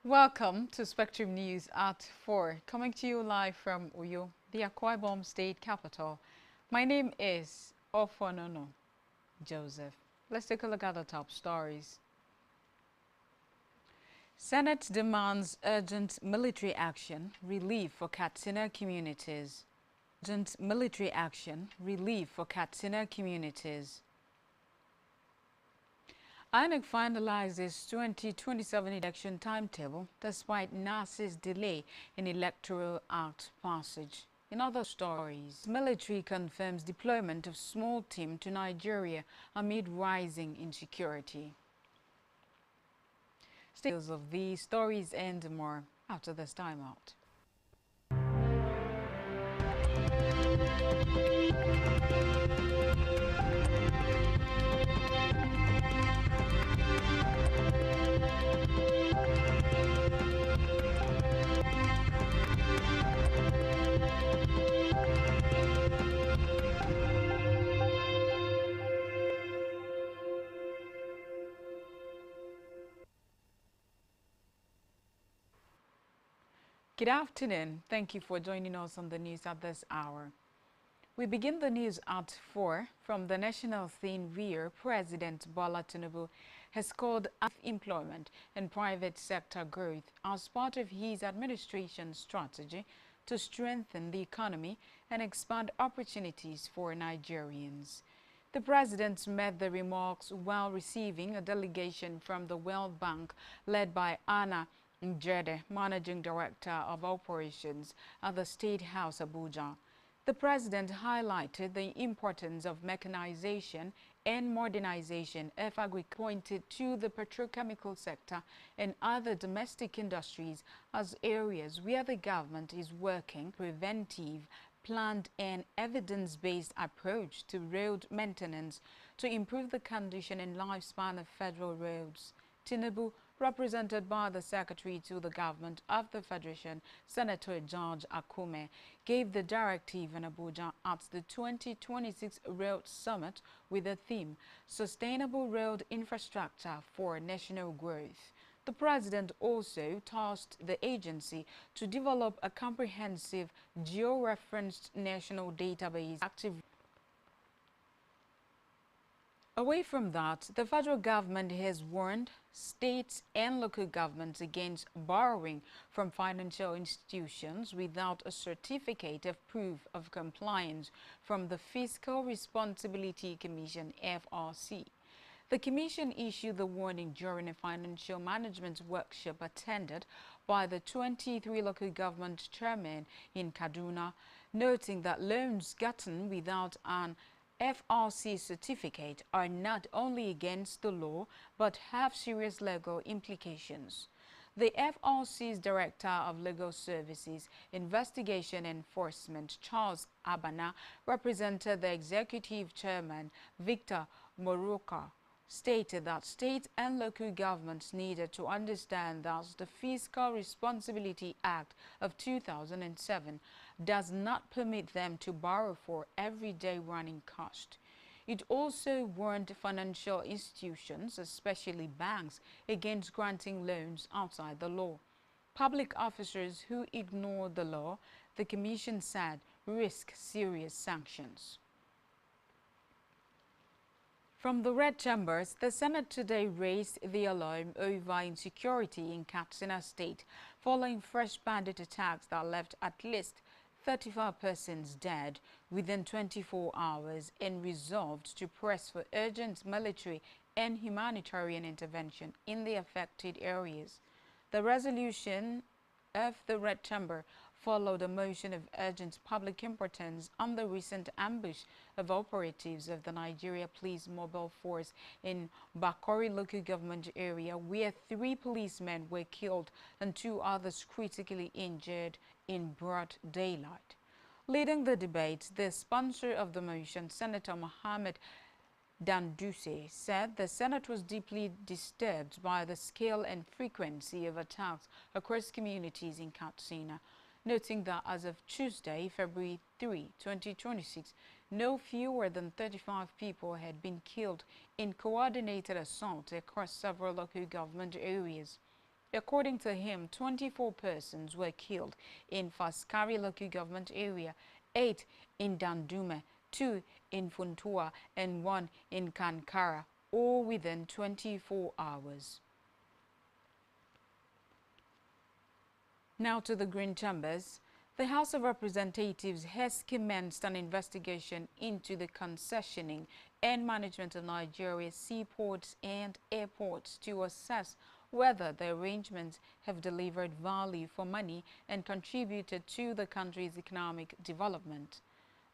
Welcome to Spectrum News at 4, coming to you live from Uyo, the Akwa Ibom state capital. My name is Ofonono Joseph. Let's take a look at the top stories. Senate demands urgent military action, relief for Katsina communities. Urgent military action, relief for Katsina communities. INEC finalizes 2027 election timetable despite NAS's delay in Electoral Act passage. In other stories, military confirms deployment of small team to Nigeria amid rising insecurity. Details of these stories and more after this timeout. Good afternoon. Thank you for joining us on the news at this hour. We begin the news at 4 from the national theme where President Bola Tinubu has called for employment and private sector growth as part of his administration's strategy to strengthen the economy and expand opportunities for Nigerians. The president made the remarks while receiving a delegation from the World Bank led by Anna Njede, Managing Director of Operations at the State House, Abuja. The president highlighted the importance of mechanization and modernization of agriculture, pointed to the petrochemical sector and other domestic industries as areas where the government is working preventive, planned and evidence-based approach to road maintenance to improve the condition and lifespan of federal roads. Tinubu, represented by the Secretary to the Government of the Federation, Senator George Akume, gave the directive in Abuja at the 2026 Road Summit with the theme, Sustainable Road Infrastructure for National Growth. The President also tasked the agency to develop a comprehensive geo-referenced national database active. Away from that, the federal government has warned states and local governments against borrowing from financial institutions without a certificate of proof of compliance from the Fiscal Responsibility Commission (FRC). The Commission issued the warning during a financial management workshop attended by the 23 local government chairmen in Kaduna, noting that loans gotten without an FRC certificate are not only against the law but have serious legal implications. The FRC's Director of Legal Services, Investigation and Enforcement, Charles Abana, represented the Executive Chairman, Victor Moroka, stated that state and local governments needed to understand that the Fiscal Responsibility Act of 2007 does not permit them to borrow for everyday running cost. It also warned financial institutions, especially banks, against granting loans outside the law. Public officers who ignore the law, the Commission said, risk serious sanctions. From the Red Chambers, the Senate today raised the alarm over insecurity in Katsina State following fresh bandit attacks that left at least 35 persons dead within 24 hours and resolved to press for urgent military and humanitarian intervention in the affected areas. The resolution of the Red Chamber followed a motion of urgent public importance on the recent ambush of operatives of the Nigeria Police Mobile Force in Bakori local government area, where 3 policemen were killed and 2 others critically injured in broad daylight. Leading the debate, the sponsor of the motion, Senator Mohammed Danduse, said the Senate was deeply disturbed by the scale and frequency of attacks across communities in Katsina, noting that as of Tuesday, February 3, 2026, no fewer than 35 people had been killed in coordinated assaults across several local government areas. According to him, 24 persons were killed in Faskari local government area, 8 in Dandume, 2 in Funtua, and 1 in Kankara, all within 24 hours. Now to the Green Chambers. The House of Representatives has commenced an investigation into the concessioning and management of Nigeria's seaports and airports to assess whether the arrangements have delivered value for money and contributed to the country's economic development.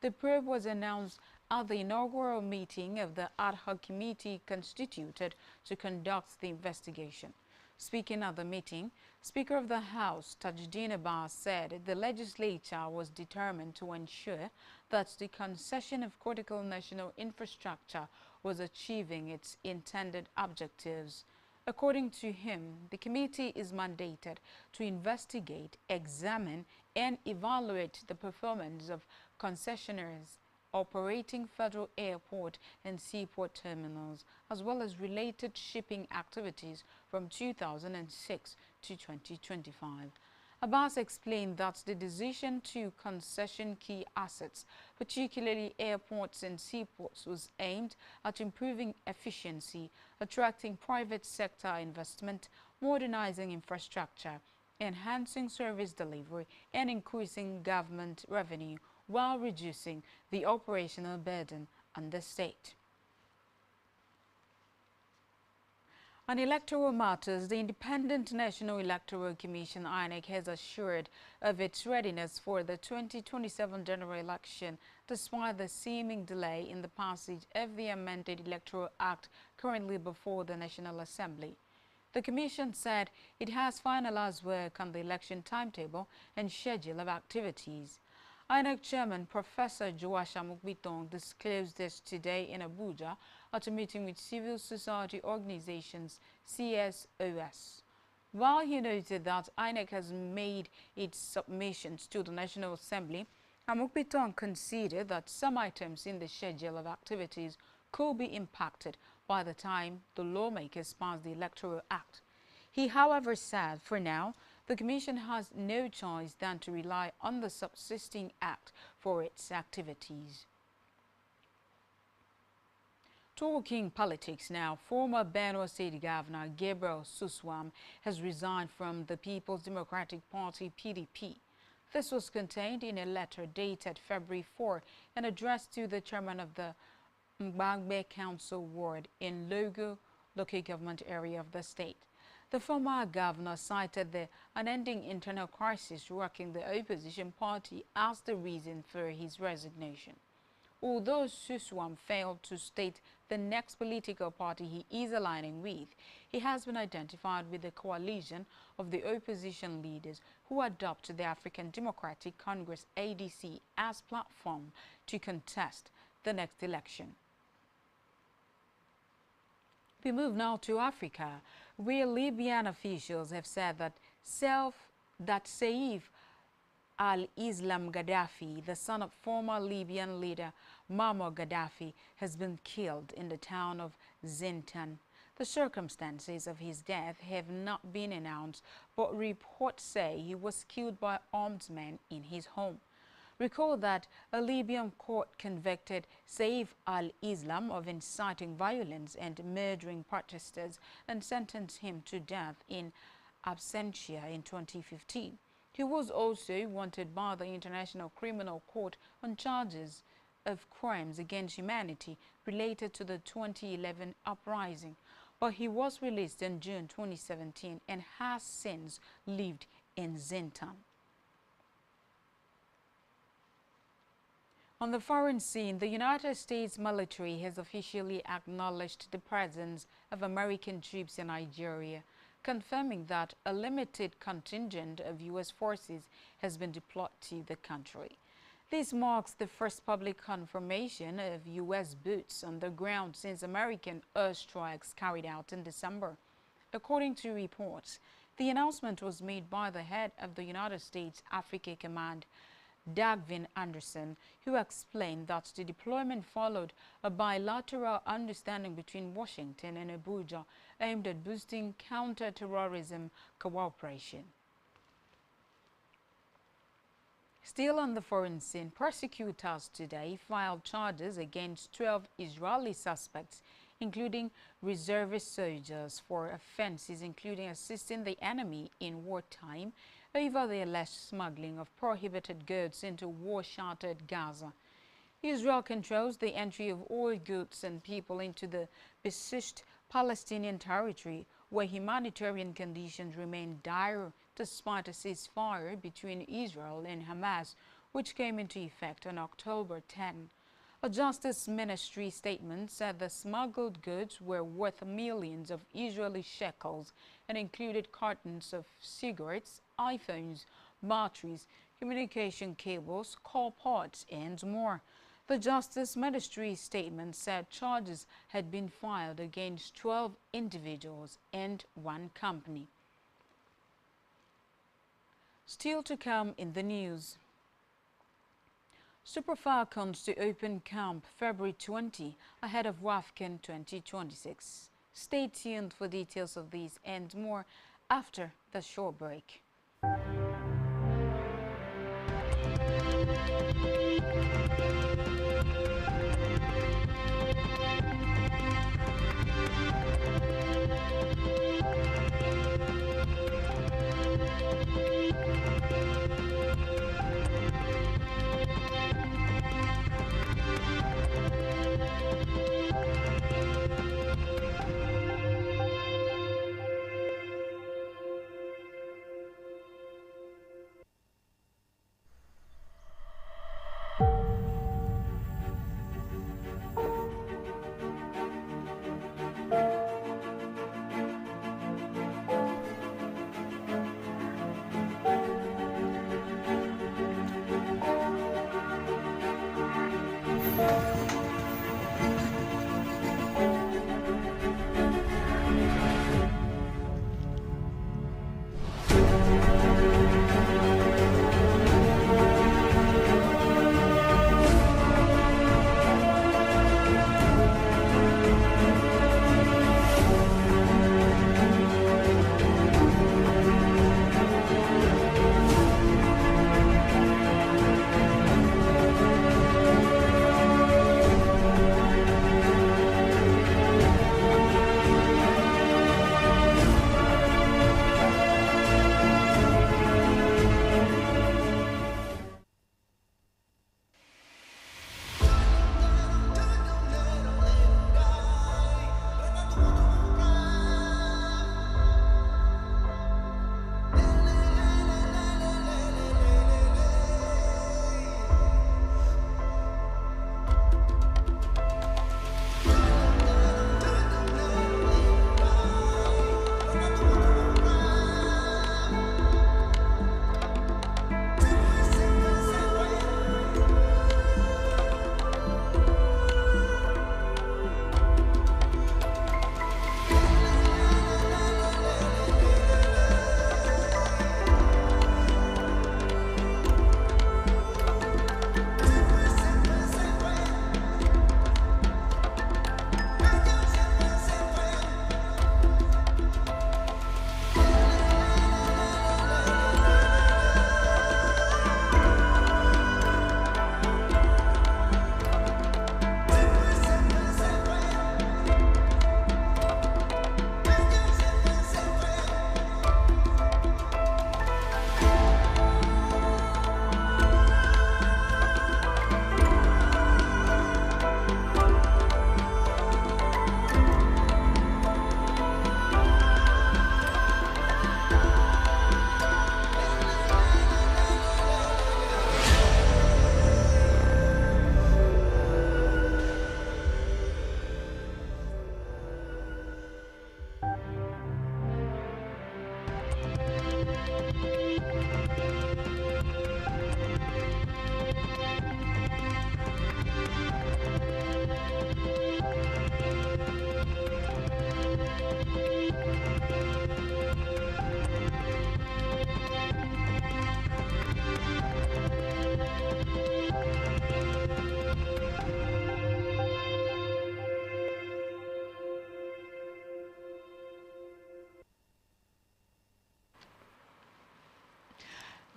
The probe was announced at the inaugural meeting of the ad hoc committee constituted to conduct the investigation. Speaking at the meeting, Speaker of the House, Tajuddin Abbas, said the legislature was determined to ensure that the concession of critical national infrastructure was achieving its intended objectives. According to him, the committee is mandated to investigate, examine, and evaluate the performance of concessionaires operating federal airport and seaport terminals, as well as related shipping activities from 2006 to 2025. Abbas explained that the decision to concession key assets, particularly airports and seaports, was aimed at improving efficiency, attracting private sector investment, modernizing infrastructure, enhancing service delivery, and increasing government revenue while reducing the operational burden on the state. On electoral matters, the Independent National Electoral Commission (INEC) has assured of its readiness for the 2027 general election, despite the seeming delay in the passage of the amended Electoral Act currently before the National Assembly. The Commission said it has finalized work on the election timetable and schedule of activities. INEC Chairman Professor Joash Amukbitong disclosed this today in Abuja at a meeting with civil society organizations CSOS. While he noted that INEC has made its submissions to the National Assembly, Amukbitong conceded that some items in the schedule of activities could be impacted by the time the lawmakers pass the Electoral Act. He, however, said for now, the Commission has no choice than to rely on the subsisting Act for its activities. Talking politics now, former Benue State Governor Gabriel Suswam has resigned from the People's Democratic Party (PDP). This was contained in a letter dated February 4 and addressed to the chairman of the Mbangbe Council Ward in Logo local government area of the state. The former governor cited the unending internal crisis rocking the opposition party as the reason for his resignation. Although Suswam failed to state the next political party he is aligning with, he has been identified with the coalition of the opposition leaders who adopted the African Democratic Congress (ADC) as platform to contest the next election. We move now to Africa, where Libyan officials have said that Saif al-Islam Gaddafi, the son of former Libyan leader Muammar Gaddafi, has been killed in the town of Zintan. The circumstances of his death have not been announced, but reports say he was killed by armed men in his home. Recall that a Libyan court convicted Saif al-Islam of inciting violence and murdering protesters and sentenced him to death in absentia in 2015. He was also wanted by the International Criminal Court on charges of crimes against humanity related to the 2011 uprising, but he was released in June 2017 and has since lived in Zintan. On the foreign scene, the United States military has officially acknowledged the presence of American troops in Nigeria, confirming that a limited contingent of U.S. forces has been deployed to the country. This marks the first public confirmation of U.S. boots on the ground since American airstrikes carried out in December. According to reports, the announcement was made by the head of the United States Africa Command, Dagvin Anderson, who explained that the deployment followed a bilateral understanding between Washington and Abuja aimed at boosting counter-terrorism cooperation. Still on the foreign scene, prosecutors today filed charges against 12 Israeli suspects, including reservist soldiers, for offenses including assisting the enemy in wartime over the alleged smuggling of prohibited goods into war-shattered Gaza. Israel controls the entry of all goods and people into the besieged Palestinian territory, where humanitarian conditions remain dire despite a ceasefire between Israel and Hamas, which came into effect on October 10. A Justice Ministry statement said the smuggled goods were worth millions of Israeli shekels and included cartons of cigarettes, iPhones, batteries, communication cables, car parts, and more. The Justice Ministry statement said charges had been filed against 12 individuals and one company. Still to come in the news. Super Falcons to open camp February 20 ahead of WAFCON 2026. Stay tuned for details of these and more after the short break.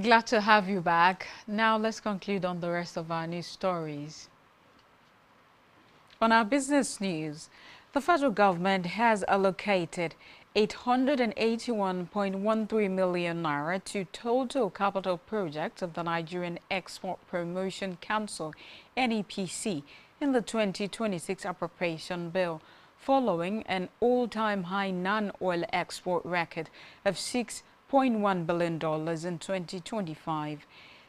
Glad to have you back. Now let's conclude on the rest of our news stories. On our business news, the federal government has allocated 881.13 million naira to total capital projects of the Nigerian Export Promotion Council (NEPC) in the 2026 appropriation bill, following an all-time high non-oil export record of $6.1 billion in 2025.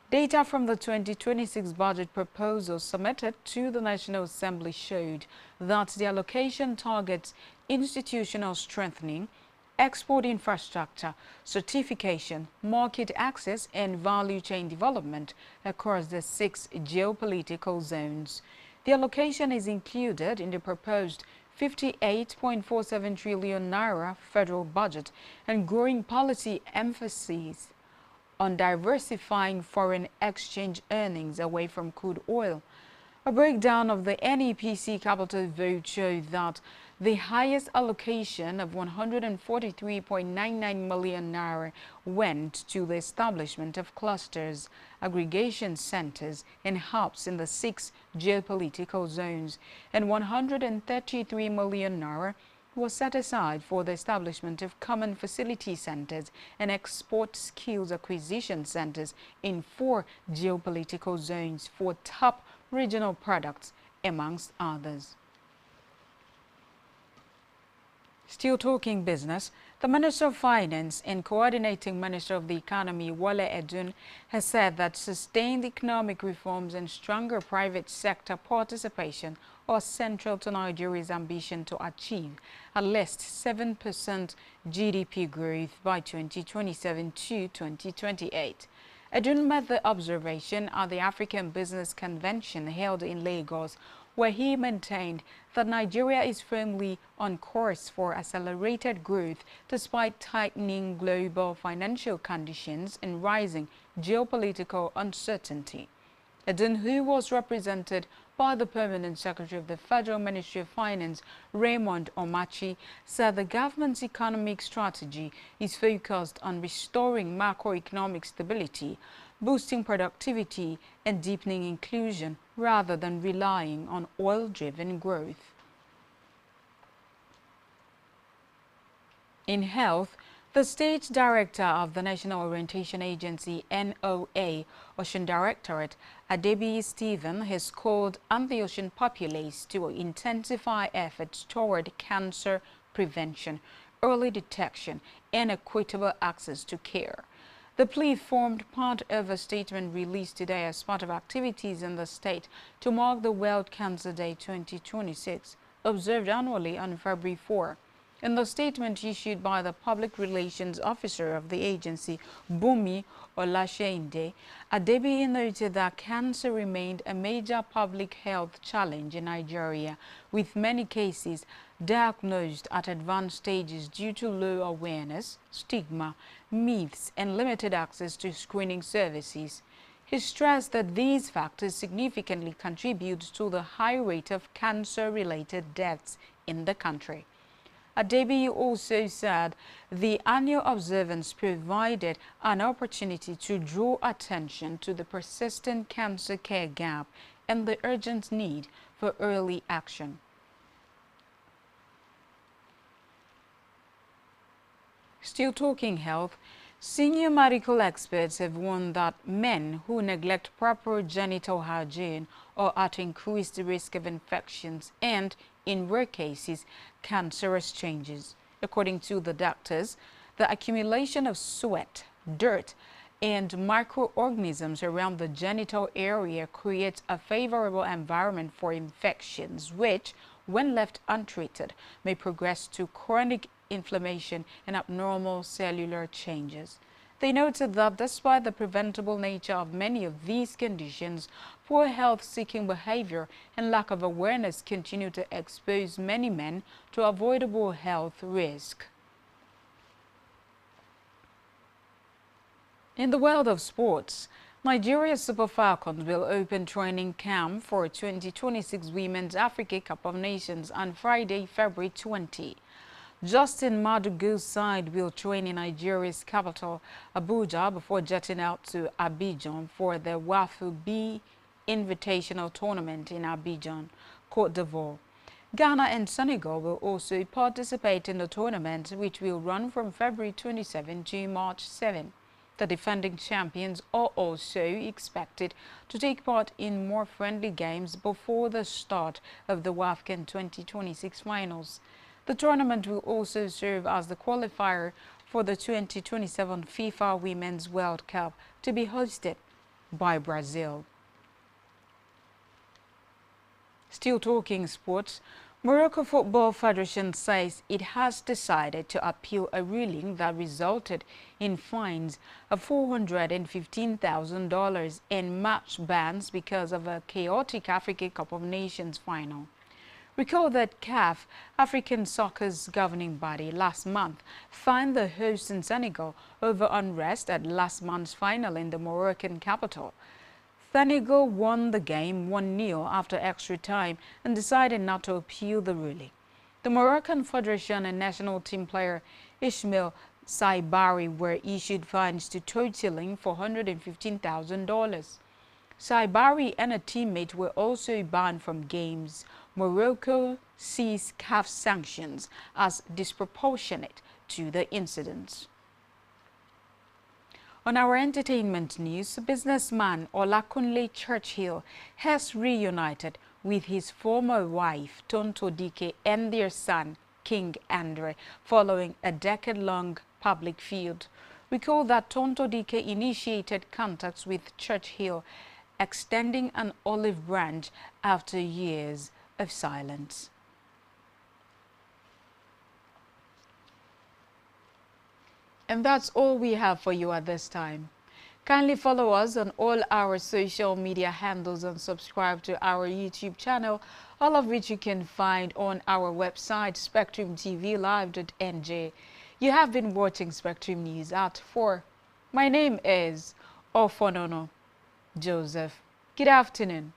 Data from the 2026 budget proposal submitted to the National Assembly showed that the allocation targets institutional strengthening, export infrastructure, certification, market access, and value chain development across the 6 geopolitical zones. The allocation is included in the proposed 58.47 trillion naira federal budget and growing policy emphasis on diversifying foreign exchange earnings away from crude oil. A breakdown of the NEPC capital vote showed that the highest allocation of 143.99 million naira went to the establishment of clusters, aggregation centers, and hubs in the 6 geopolitical zones, and 133 million naira was set aside for the establishment of common facility centers and export skills acquisition centers in 4 geopolitical zones for top regional products, amongst others. Still talking business, the Minister of Finance and Coordinating Minister of the Economy, Wale Edun, has said that sustained economic reforms and stronger private sector participation are central to Nigeria's ambition to achieve at least 7% GDP growth by 2027 to 2028. Edun made the observation at the African Business Convention held in Lagos, where he maintained that Nigeria is firmly on course for accelerated growth despite tightening global financial conditions and rising geopolitical uncertainty. Edun, who was represented by the Permanent Secretary of the Federal Ministry of Finance, Raymond Omachi, said the government's economic strategy is focused on restoring macroeconomic stability, boosting productivity, and deepening inclusion rather than relying on oil-driven growth. In health, the State Director of the National Orientation Agency, NOA, Ocean Directorate, Adebiyi Stephen, has called on the ocean populace to intensify efforts toward cancer prevention, early detection, and equitable access to care. The plea formed part of a statement released today as part of activities in the state to mark the World Cancer Day 2026, observed annually on February 4. In the statement issued by the Public Relations Officer of the agency, Bumi Olasheinde, Adebiyi noted that cancer remained a major public health challenge in Nigeria, with many cases diagnosed at advanced stages due to low awareness, stigma, myths, and limited access to screening services. He stressed that these factors significantly contribute to the high rate of cancer-related deaths in the country. Adebiyi also said the annual observance provided an opportunity to draw attention to the persistent cancer care gap and the urgent need for early action. Still talking health, senior medical experts have warned that men who neglect proper genital hygiene are at increased risk of infections and, in rare cases, cancerous changes. According to the doctors, the accumulation of sweat, dirt, and microorganisms around the genital area creates a favorable environment for infections, which, when left untreated, may progress to chronic inflammation and abnormal cellular changes. They noted that despite the preventable nature of many of these conditions, poor health-seeking behavior and lack of awareness continue to expose many men to avoidable health risk. In the world of sports, Nigeria's Super Falcons will open training camp for 2026 Women's Africa Cup of Nations on Friday, February 20. Justin Madugu's side will train in Nigeria's capital, Abuja, before jetting out to Abidjan for the WAFU B Invitational Tournament in Abidjan, Côte d'Ivoire. Ghana and Senegal will also participate in the tournament, which will run from February 27 to March 7. The defending champions are also expected to take part in more friendly games before the start of the WAFCON 2026 finals. The tournament will also serve as the qualifier for the 2027 FIFA Women's World Cup to be hosted by Brazil. Still talking sports, Morocco Football Federation says it has decided to appeal a ruling that resulted in fines of $415,000 and match bans because of a chaotic Africa Cup of Nations final. Recall that CAF, African Soccer's governing body, last month fined the hosts in Senegal over unrest at last month's final in the Moroccan capital. Senegal won the game 1-0 after extra time and decided not to appeal the ruling. The Moroccan Federation and national team player Ismail Saibari were issued fines totaling $415,000. Saibari and a teammate were also banned from games. Morocco sees CAF sanctions as disproportionate to the incidents. On our entertainment news, businessman Olakunle Churchill has reunited with his former wife, Tonto Dike, and their son, King Andre, following a decade-long public feud. Recall that Tonto Dike initiated contacts with Churchill, extending an olive branch after years of silence. And that's all we have for you at this time. Kindly follow us on all our social media handles and subscribe to our YouTube channel, all of which you can find on our website, spectrumtvlive.nj. You have been watching Spectrum News at 4. My name is Ofonono Joseph. Good afternoon.